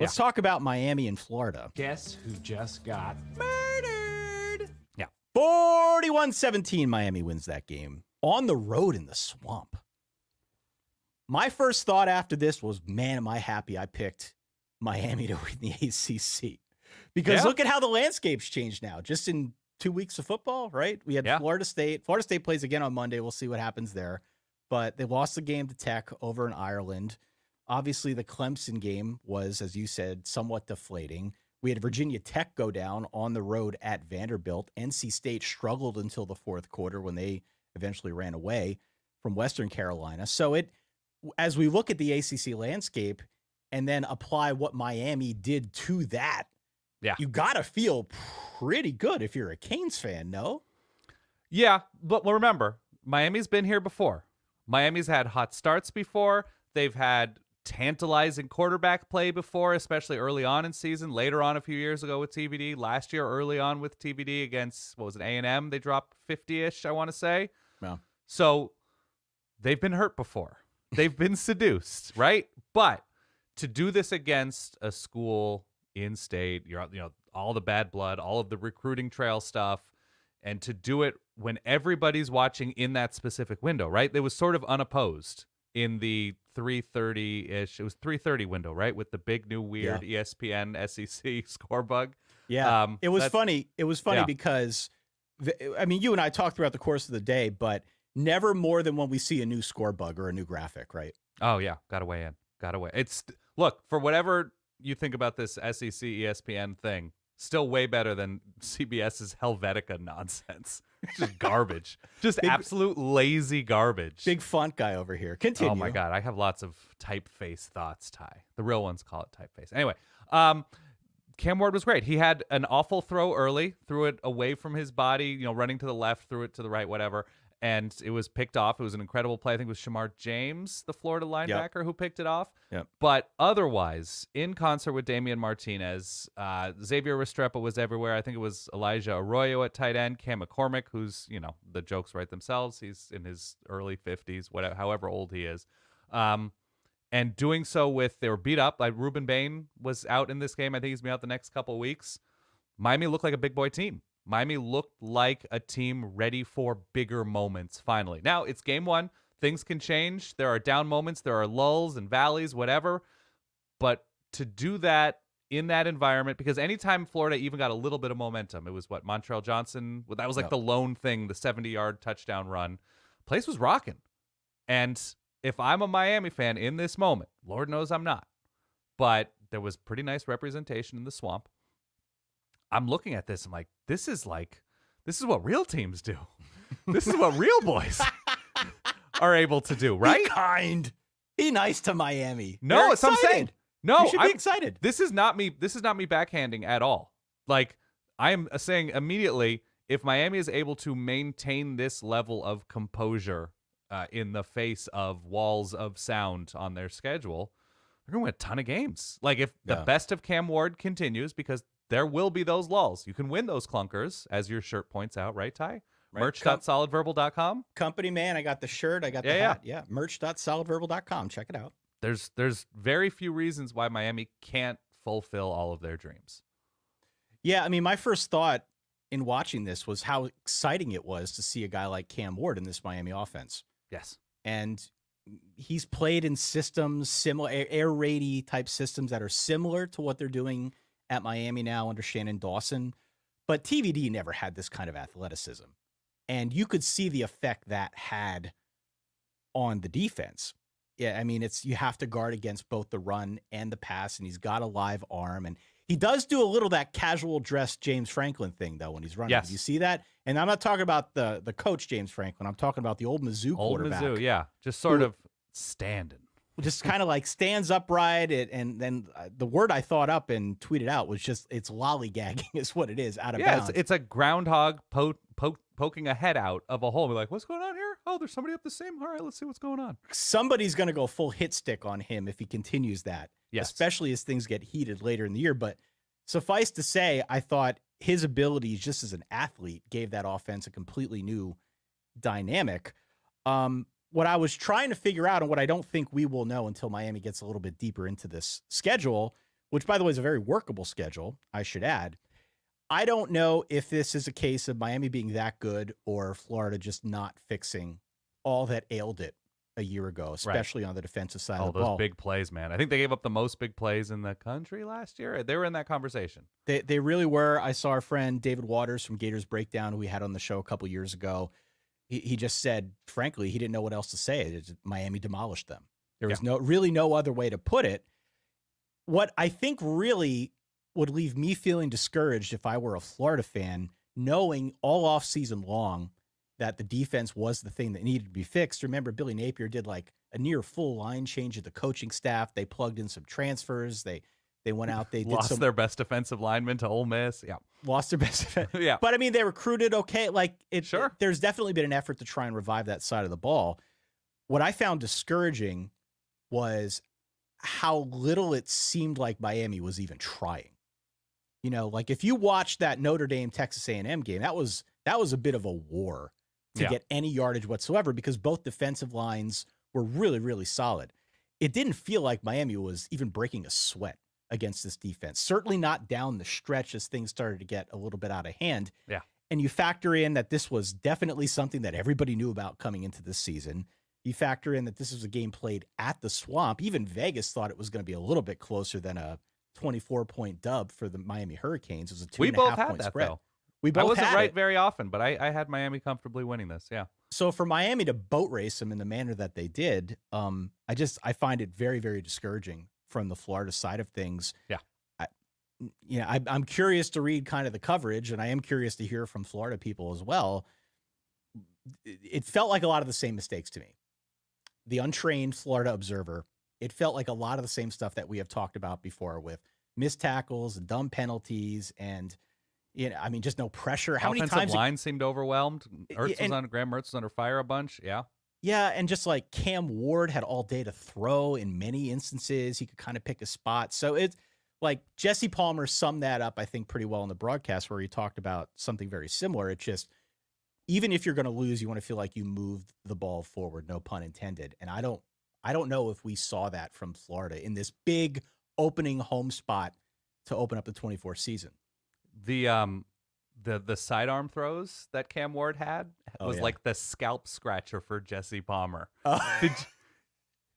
Let's talk about Miami and Florida. Guess who just got murdered? Yeah. 41-17, Miami wins that game on the road in the swamp. My first thought after this was, man, am I happy I picked Miami to win the ACC. Because look at how the landscape's changed now, just in 2 weeks of football, right? We had Florida State. Florida State plays again on Monday. We'll see what happens there. But they lost the game to Tech over in Ireland. Obviously, the Clemson game was, as you said, somewhat deflating. We had Virginia Tech go down on the road at Vanderbilt. NC State struggled until the fourth quarter when they eventually ran away from Western Carolina. So as we look at the ACC landscape and then apply what Miami did to that, you got to feel pretty good if you're a Canes fan, no? Yeah, but remember, Miami's been here before. Miami's had hot starts before. They've had tantalizing quarterback play before, especially early on in season. Later on, a few years ago with TVD. Last year, early on with TVD against, what was it, A&M? They dropped 50-ish, I want to say. Yeah. So they've been hurt before. They've been seduced, right? But to do this against a school in state, all the bad blood, all of the recruiting trail stuff, and to do it when everybody's watching in that specific window, right? It was sort of unopposed in the 3:30-ish. It was 3:30 window, right? With the big new weird ESPN SEC score bug. Yeah. It was funny. It was funny because, you and I talked throughout the course of the day, but never more than when we see a new score bug or a new graphic, right? Oh, yeah. Got to weigh in. Got to weigh. Look, for whatever you think about this SEC ESPN thing, still way better than CBS's Helvetica nonsense. It's just garbage. Just absolute lazy garbage. Big font guy over here. Continue. Oh, my God. I have lots of typeface thoughts, Ty. The real ones call it typeface. Anyway, Cam Ward was great. He had an awful throw early, threw it away from his body, running to the left, threw it to the right, whatever. And it was picked off. It was an incredible play. I think it was Shamar James, the Florida linebacker, who picked it off. Yep. But otherwise, in concert with Damian Martinez, Xavier Restrepo was everywhere. I think it was Elijah Arroyo at tight end, Cam McCormick, who's, the jokes write themselves. He's in his early 50s, whatever, however old he is. And doing so they were beat up. Like Ruben Bain was out in this game. I think he's been out the next couple of weeks. Miami looked like a big boy team. Miami looked like a team ready for bigger moments, finally. Now, it's game one. Things can change. There are down moments. There are lulls and valleys, whatever. But to do that in that environment, because anytime Florida even got a little bit of momentum, it was Montrell Johnson, that was like the lone thing, the 70-yard touchdown run. Place was rocking. And if I'm a Miami fan in this moment, Lord knows I'm not, but there was pretty nice representation in the swamp. I'm looking at this. I'm like, this is what real teams do. This is what real boys are able to do, right? Be kind. Be nice to Miami. No, it's what I'm saying. No, you should be excited. This is not me backhanding at all. Like, I am saying immediately, if Miami is able to maintain this level of composure in the face of walls of sound on their schedule, they're going to win a ton of games. Like, if the best of Cam Ward continues, because there will be those lulls. You can win those clunkers, as your shirt points out, right, Ty? Right. Merch.solidverbal.com. Company man, I got the shirt, I got the hat. Yeah, merch.solidverbal.com. Check it out. There's very few reasons why Miami can't fulfill all of their dreams. Yeah, my first thought in watching this was how exciting it was to see a guy like Cam Ward in this Miami offense. Yes. And he's played in systems, similar air raidy type systems that are similar to what they're doing at Miami now under Shannon Dawson, but TVD never had this kind of athleticism. And you could see the effect that had on the defense. Yeah, you have to guard against both the run and the pass, and he's got a live arm. And he does do a little that casual dress James Franklin thing, though, when he's running. Yes. Did you see that? And I'm not talking about the coach, James Franklin. I'm talking about the old Mizzou quarterback. Old Mizzou, yeah. Just sort of standing. Just kind of like stands upright, and then the word I thought up and tweeted out was just, it's lollygagging is what it is, out of bounds. It's a groundhog poking a head out of a hole. We're like, what's going on here? Oh, there's somebody up the seam. All right, let's see what's going on. Somebody's going to go full hit stick on him if he continues that, especially as things get heated later in the year. But suffice to say, I thought his abilities just as an athlete gave that offense a completely new dynamic. What I was trying to figure out, and what I don't think we will know until Miami gets a little bit deeper into this schedule, which, by the way, is a very workable schedule, I should add. I don't know if this is a case of Miami being that good or Florida just not fixing all that ailed it a year ago, especially on the defensive side of the ball. Oh, those big plays, man. I think they gave up the most big plays in the country last year. They were in that conversation. They really were. I saw our friend David Waters from Gators Breakdown, who we had on the show a couple years ago. He just said, frankly, he didn't know what else to say. Miami demolished them. There was no other way to put it. What I think really would leave me feeling discouraged if I were a Florida fan, knowing all offseason long that the defense was the thing that needed to be fixed. Remember, Billy Napier did like a near full line change of the coaching staff. They plugged in some transfers. They went out. They lost their best defensive lineman to Ole Miss. Yeah, lost their best. Yeah, but I mean, they recruited okay. Like sure. There's definitely been an effort to try and revive that side of the ball. What I found discouraging was how little it seemed like Miami was even trying. You know, like if you watched that Notre Dame Texas A&M game, that was a bit of a war to get any yardage whatsoever because both defensive lines were really, really solid. It didn't feel like Miami was even breaking a sweat against this defense. Certainly not down the stretch as things started to get a little bit out of hand. Yeah. And you factor in that this was definitely something that everybody knew about coming into this season. You factor in that this was a game played at the Swamp. Even Vegas thought it was going to be a little bit closer than a 24-point dub for the Miami Hurricanes. It was a 2.5-point spread. Though. We both I wasn't had right it. very often, but I had Miami comfortably winning this. Yeah. So for Miami to boat race them in the manner that they did, I find it very, very discouraging from the Florida side of things. Yeah. I'm curious to read kind of the coverage, and I am curious to hear from Florida people as well. It felt like a lot of the same mistakes to me. The untrained Florida observer, it felt like a lot of the same stuff that we have talked about before with missed tackles, dumb penalties, and just no pressure. How many times line seemed overwhelmed? Graham Mertz was under fire a bunch. Yeah. Yeah, and just like Cam Ward had all day to throw in many instances. He could kind of pick a spot. So it's like Jesse Palmer summed that up, I think, pretty well in the broadcast where he talked about something very similar. It's just, even if you're going to lose, you want to feel like you moved the ball forward, no pun intended. And I don't know if we saw that from Florida in this big opening home spot to open up the 24 season. The sidearm throws that Cam Ward had was like the scalp scratcher for Jesse Palmer. He's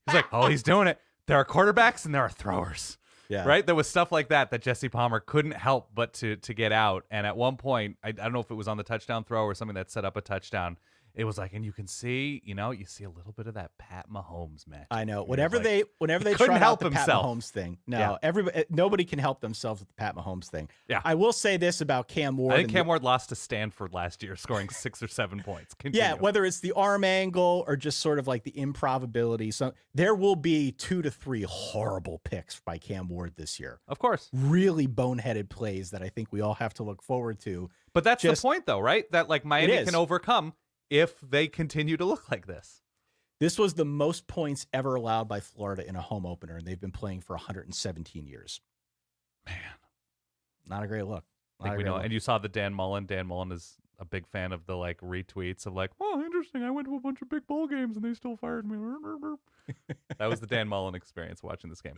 like, he's doing it. There are quarterbacks and there are throwers. Yeah. Right? There was stuff like that Jesse Palmer couldn't help but to get out. And at one point, I don't know if it was on the touchdown throw or something that set up a touchdown. It was like, and you can see, you see a little bit of that Pat Mahomes match. I know. Whenever they couldn't try help out the himself. Pat Mahomes thing, nobody can help themselves with the Pat Mahomes thing. Yeah. I will say this about Cam Ward. I think Cam Ward lost to Stanford last year, scoring 6 or 7 points. Continue. Yeah, whether it's the arm angle or just sort of like the improbability. So there will be 2 to 3 horrible picks by Cam Ward this year. Of course. Really boneheaded plays that I think we all have to look forward to. But that's the point, though, right? That like Miami can overcome if they continue to look like this. This was the most points ever allowed by Florida in a home opener, and they've been playing for 117 years. Man. Not a great look. I think we know. And you saw the Dan Mullen. Dan Mullen is a big fan of the like retweets of like, oh, interesting. I went to a bunch of big bowl games and they still fired me. That was the Dan Mullen experience watching this game.